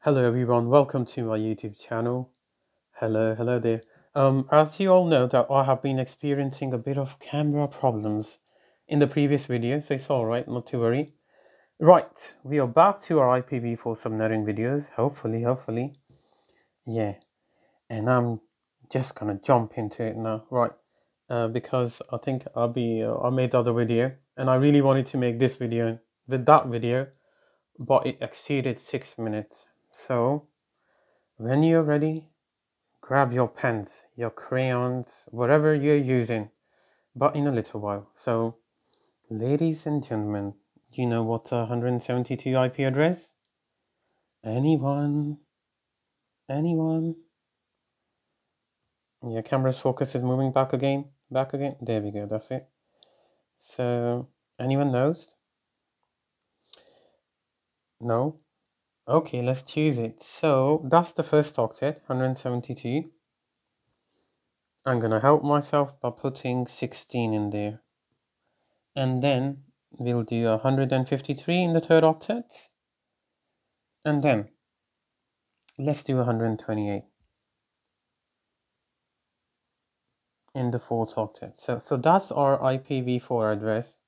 Hello everyone, welcome to my YouTube channel. Hello there. As you all know that I have been experiencing a bit of camera problems in the previous video, so it's alright, not to worry. Right, we are back to our IPv4 subnetting videos, hopefully. Yeah, and I'm just gonna jump into it now, right? Because I think I made the other video, and I really wanted to make this video with that video, but it exceeded 6 minutes. So when you're ready, grab your pens, your crayons, whatever you're using, but in a little while. So, ladies and gentlemen, you know what's a 172 IP address? Anyone? Anyone? Yeah, camera's focus is moving back again. There we go, that's it. So, anyone knows? No? Okay, let's choose it. So, that's the first octet, 172. I'm gonna help myself by putting 16 in there. And then we'll do 153 in the third octet. And then let's do 128 in the fourth octet. So that's our IPv4 address.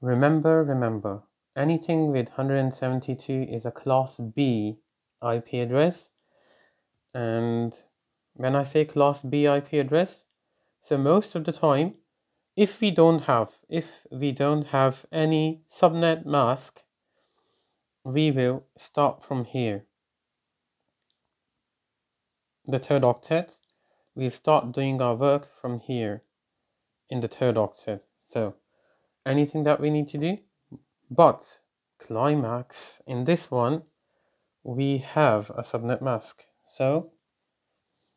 Remember, anything with 172 is a class B IP address. And when I say class B IP address, so most of the time, if we don't have any subnet mask, we will start from here. The third octet, we'll start doing our work from here in the third octet. So anything that we need to do, but climax in this one, we have a subnet mask. So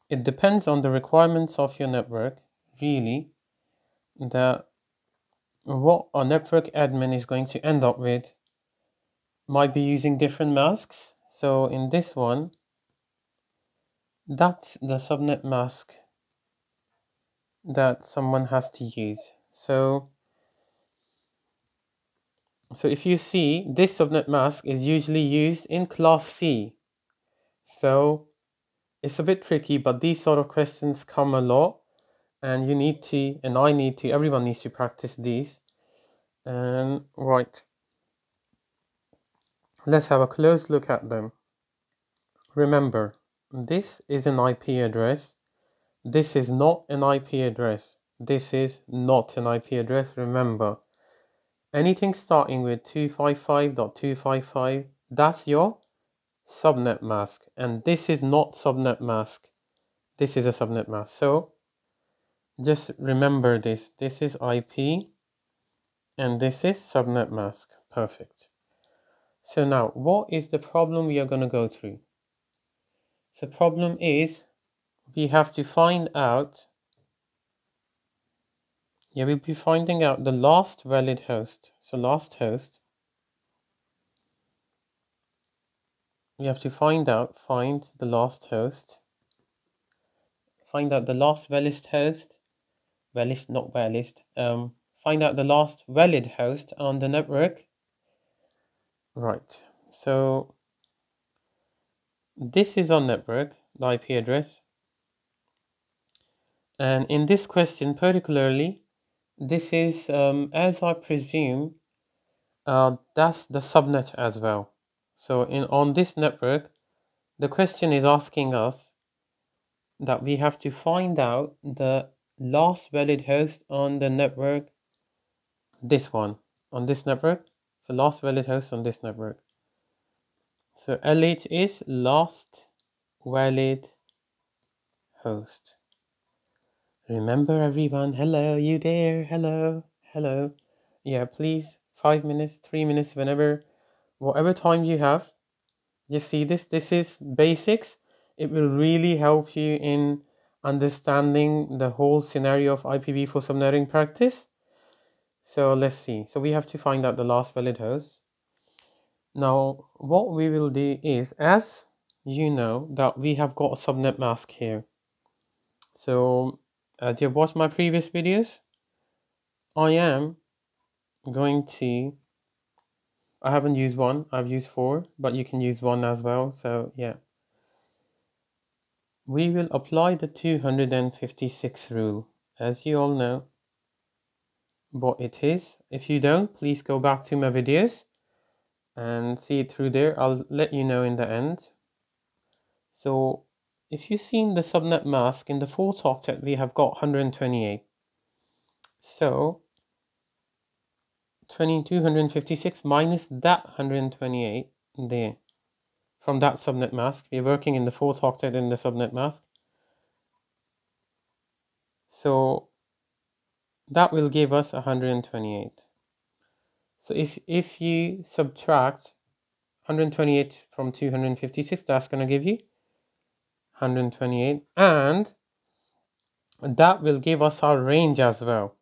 it depends on the requirements of your network, really, that what a network admin is going to end up with might be using different masks. So in this one, that's the subnet mask that someone has to use. So if you see, this subnet mask is usually used in class C. So it's a bit tricky, but these sort of questions come a lot, and you need to, and I need to, everyone needs to practice these. And right, let's have a close look at them. Remember, this is an IP address. This is not an IP address. This is not an IP address. Remember, anything starting with 255.255, that's your subnet mask, and this is not subnet mask. This is a subnet mask. So just remember this. This is IP and this is subnet mask. Perfect. So now, what is the problem we are going to go through? The problem is we have to find out, we'll be finding out the last valid host. So last host, we have to find the last host, find out the last valid host, find out the last valid host on the network. Right, so this is our network, the IP address. And in this question particularly, this is, as I presume, that's the subnet as well. So on this network, the question is asking us that we have to find out the last valid host on the network, this one, on this network. So last valid host on this network. So LH is last valid host. Remember everyone, hello, you there, hello. Yeah, please, 5 minutes, 3 minutes, whatever time you have. You see this is basics. It will really help you in understanding the whole scenario of IPv4 subnetting practice. So let's see. So we have to find out the last valid host. Now, what we will do is, as you know, that we have got a subnet mask here. So as you watched my previous videos, I I haven't used one, I've used 4, but you can use 1 as well. So yeah, we will apply the 256 rule. As you all know what it is. If you don't, please go back to my videos and see it through there. I'll let you know in the end. So if you've seen the subnet mask in the 4th octet, we have got 128. So 256 minus that 128 there from that subnet mask. We're working in the 4th octet in the subnet mask. So that will give us 128. So if you subtract 128 from 256, that's going to give you 128, and that will give us our range as well.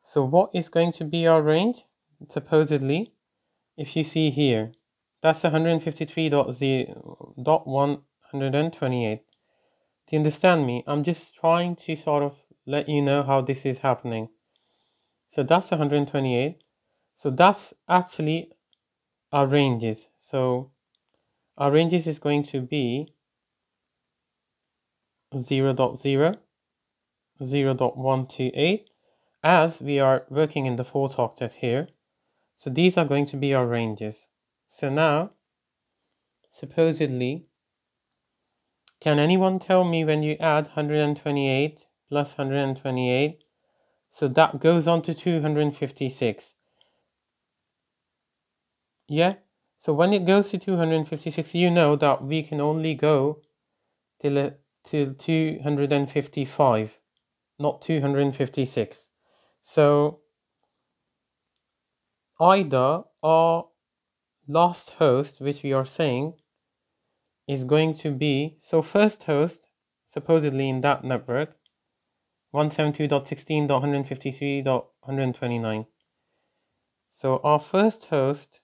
So what is going to be our range? Supposedly, if you see here, that's 153.0.128. Do you understand me? I'm just trying to sort of let you know how this is happening. So that's 128. So that's actually our ranges. So our ranges is going to be 0.0, 0.128, as we are working in the 4th octet here. So these are going to be our ranges. So now, supposedly, can anyone tell me when you add 128 plus 128, so that goes on to 256. Yeah? So when it goes to 256, you know that we can only go till 255, not 256. So either our last host, which we are saying, is going to be, so first host, supposedly in that network, 172.16.153.129. So our first host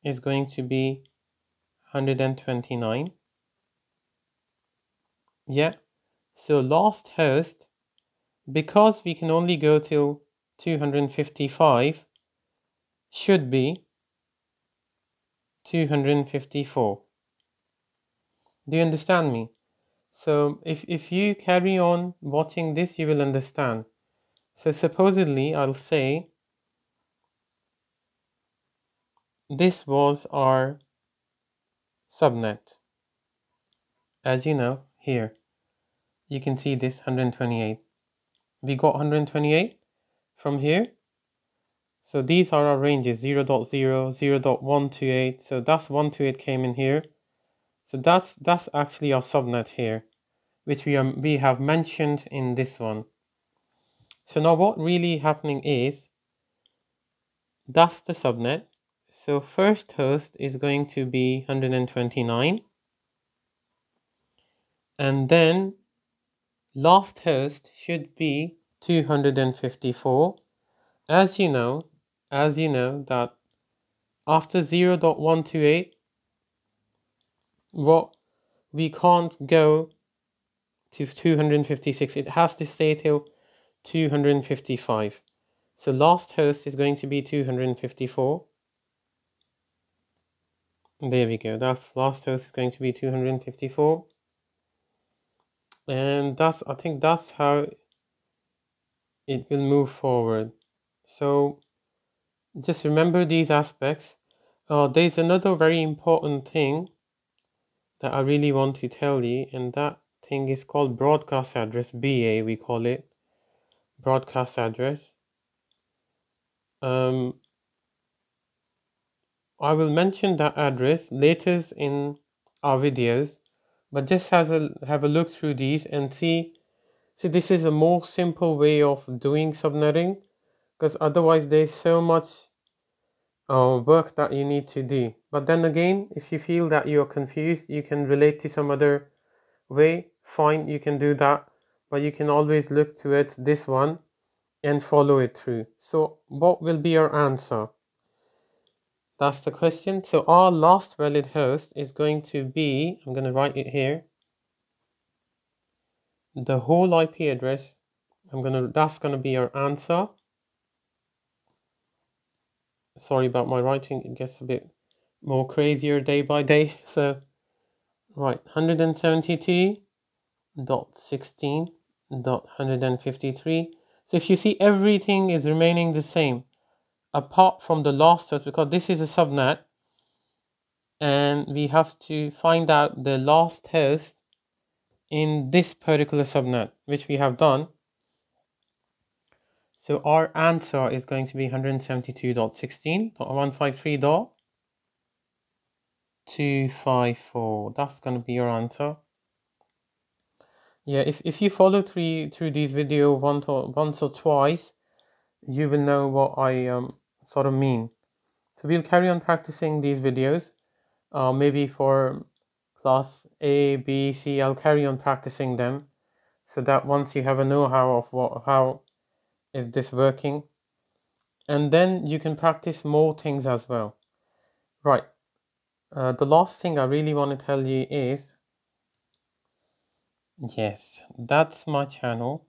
is going to be 129. Yeah. So last host, because we can only go till 255, should be 254. Do you understand me? So if you carry on watching this, you will understand. So supposedly, I'll say this was our subnet. As you know, here, you can see this 128. We got 128 from here. So these are our ranges, 0.0, 0.128. So that's 128 came in here. So that's actually our subnet here, which we have mentioned in this one. So now what really happening is, that's the subnet. So first host is going to be 129, and then last host should be 254. As you know that after 0.128, what we can't go to 256. It has to stay till 255. So last host is going to be 254. There we go. That's last host is going to be 254. And I think that's how it will move forward. So just remember these aspects. There's another very important thing that I really want to tell you, and that thing is called broadcast address, BA we call it, broadcast address. I will mention that address later in our videos, but just have a look through these and see. See, this is a more simple way of doing subnetting, because otherwise there's so much work that you need to do. But then again, if you feel that you're confused, you can relate to some other way, fine, you can do that, but you can always look towards this one and follow it through. So what will be your answer? That's the question. So our last valid host is going to be, I'm going to write it here, the whole IP address. That's going to be our answer. Sorry about my writing, it gets a bit more crazier day by day. So, right, 172.16.153. So if you see, everything is remaining the same apart from the last host, because this is a subnet and we have to find out the last host in this particular subnet, which we have done. So our answer is going to be 172.16.153.254. That's going to be your answer. Yeah, if you follow through these videos once or twice, you will know what I sort of mean. So we'll carry on practicing these videos. Maybe for class A, B, C, I'll carry on practicing them, so that once you have a know-how of how is this working, and then you can practice more things as well. Right. The last thing I really want to tell you is, yes, that's my channel.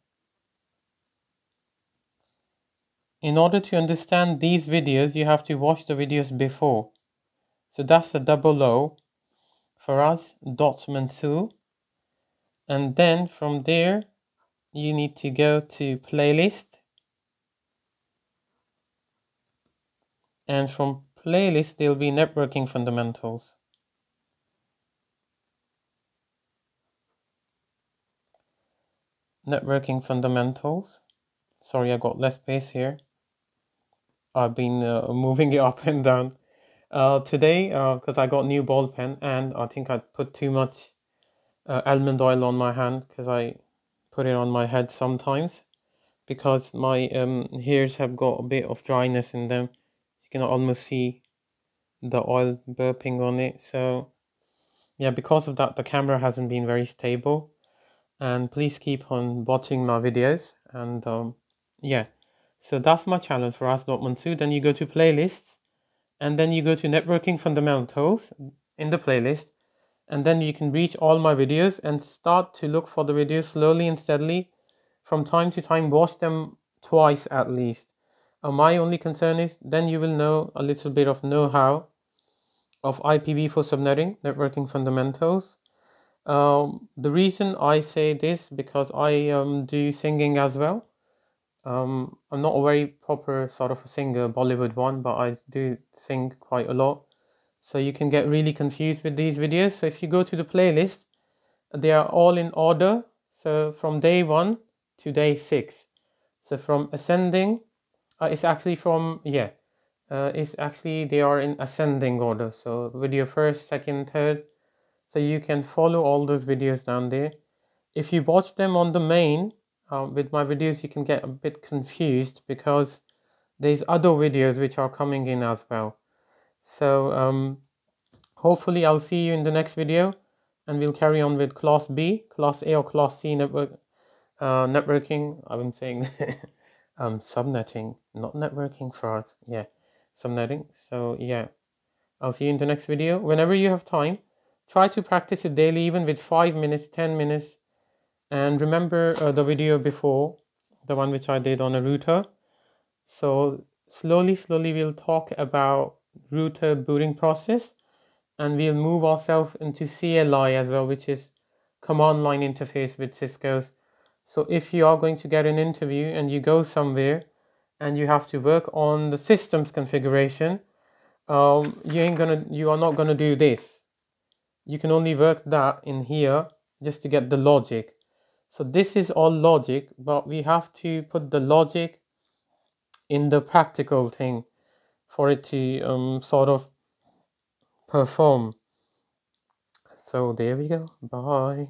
In order to understand these videos, you have to watch the videos before. So that's the double O for us, Mansur. And then from there, you need to go to playlist. And from playlist, there'll be networking fundamentals. Networking fundamentals. Sorry, I got less space here. I've been moving it up and down. Today, because I got new ball pen, and I think I put too much almond oil on my hand, because I put it on my head sometimes, because my hairs have got a bit of dryness in them. You can almost see the oil burping on it. So yeah, because of that, the camera hasn't been very stable. And please keep on watching my videos. And yeah, so that's my channel for Mansur. Then you go to playlists, and then you go to networking fundamentals in the playlist, and then you can reach all my videos and start to look for the videos slowly and steadily. From time to time, watch them twice at least. My only concern is then you will know a little bit of know-how of IPv4 subnetting, networking fundamentals. The reason I say this, because I do singing as well. I'm not a very proper sort of a singer, Bollywood one, but I do sing quite a lot. So you can get really confused with these videos. So if you go to the playlist, they are all in order. So from day 1 to day 6. So from ascending, it's actually from, yeah, it's actually, they are in ascending order. So video first, second, third. So you can follow all those videos down there. If you watch them on the main, with my videos, you can get a bit confused, because there's other videos which are coming in as well. So hopefully I'll see you in the next video, and we'll carry on with class B, class A or class C networking. I've been saying subnetting, not networking for us. Yeah, subnetting. So yeah, I'll see you in the next video. Whenever you have time, try to practice it daily, even with 5 minutes, 10 minutes. And remember the video before, the one which I did on a router. So slowly we'll talk about router booting process, and we'll move ourselves into CLI as well, which is command line interface with Cisco's. So if you are going to get an interview and you go somewhere and you have to work on the system's configuration, you are not gonna do this. You can only work that in here just to get the logic. So this is all logic, but we have to put the logic in the practical thing for it to sort of perform. So there we go. Bye.